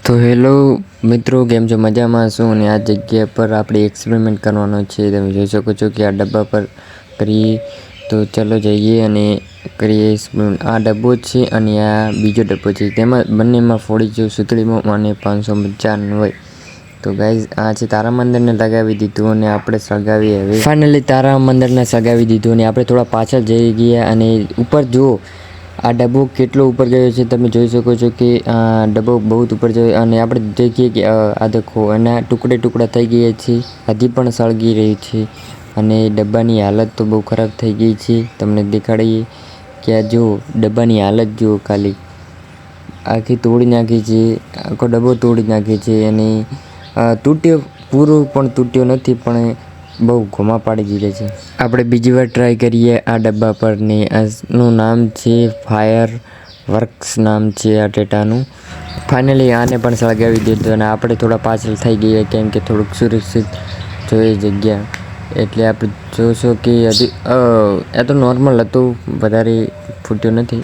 તો હેલો મિત્રો, કેમ છો? મજામાં છું. અને આ જગ્યા પર આપણે એક્સપેરિમેન્ટ કરવાનો છે. તમે જોઈ શકો છો કે આ ડબ્બા પર કરીએ. તો ચલો જઈએ અને કરીએ એક્સપેરિમેન્ટ. આ ડબ્બો છે અને આ બીજો ડબ્બો છે. તેમાં બંનેમાં ફોડી જો સુતળીમાં અને 555 હોય. તો ગાઈઝ આ છે તારામંદિરને લગાવી દીધું અને આપણે સળગાવીએ. હવે ફાઇનલી તારામંદિરને સળગાવી દીધું અને આપણે થોડા પાછળ જઈ ગયા અને ઉપર જુઓ આ ડબ્બો કેટલો ઉપર ગયો છે. તમે જોઈ શકો છો કે આ ડબ્બો બહુ ઉપર ગયો અને આપણે દેખીએ કે આ દેખો એના ટુકડા થઈ ગયા છે. હજી પણ સળગી રહ્યું છે અને ડબ્બાની હાલત તો બહુ ખરાબ થઈ ગઈ છે. તમને દેખાડીએ કે આ જો ડબ્બાની હાલત જુઓ, ખાલી આખી તોડી નાખી છે. આખો ડબ્બો તોડી નાખી છે અને તૂટ્યો પૂરો પણ તૂટ્યો નથી, પણ બહુ ઘુમા પાડી દીધા છે. આપણે બીજી વાર ટ્રાય કરીએ આ ડબ્બા પર ને આનું નામ છે ફાયર વર્ક્સ નામ છે આ ટેટાનું. ફાઇનલી આને પણ સળગાવી દીધું અને આપણે થોડા પાછળ થઈ ગયા કેમ કે થોડુંક સુરક્ષિત જોઈએ જગ્યા. એટલે આપણે જોશો કે હજી આ તો નોર્મલ હતું, વધારે ફૂટ્યો નથી.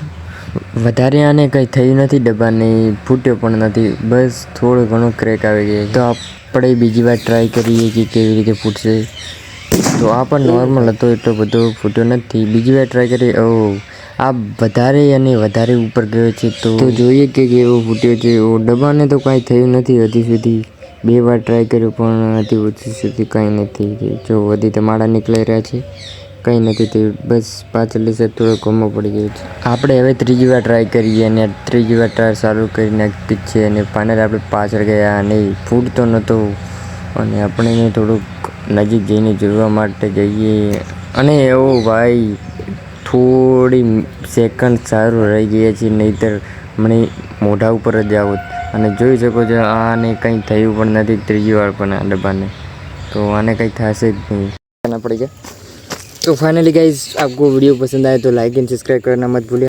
વધારે આને કંઈ થયું નથી, ડબ્બાને ફૂટ્યો પણ નથી, બસ થોડો ઘણો ક્રેક આવી ગયો. તો આપણે બીજી વાર ટ્રાય કરીએ કે કેવી રીતે ફૂટશે. તો આ પણ નોર્મલ હતો, એટલો બધો ફૂટ્યો નથી. બીજી વાર ટ્રાય કરીએ. આ વધારે અને વધારે ઉપર ગયો છે. તો જોઈએ કે કેવો ફૂટ્યો છે. ડબ્બાને તો કાંઈ થયું નથી હજી સુધી. 2 વાર ટ્રાય કર્યો પણ હજી સુધી કાંઈ નથી થયું. જો હજી તો માળા નીકળી રહ્યા છે, કંઈ નથી થયું. બસ પાછળની સાઈડ થોડો ઘૂમો પડી ગયો છે. આપણે હવે ત્રીજી વાર ટ્રાય કરીએ અને ત્રીજી વાર ટ્રાય ચાલુ કરી નાખી છે અને ફાઇનલ આપણે પાછળ ગયા અને ફૂટતો નહોતો અને આપણે થોડુંક નજીક જઈને જોવા માટે જઈએ અને ભાઈ થોડી સેકન્ડ સારું રહી ગયા છે, નહીંતર મને મોઢા ઉપર જ આવત. અને જોઈ શકો છો આને કંઈ થયું પણ નથી ત્રીજી વાર પણ આ ડબ્બાને. તો આને કંઈ થશે જ નહીં. પડી ગયા. तो फाइनली गाइस, आपको वीडियो पसंद आए तो लाइक एंड सब्सक्राइब करना मत भूलिए।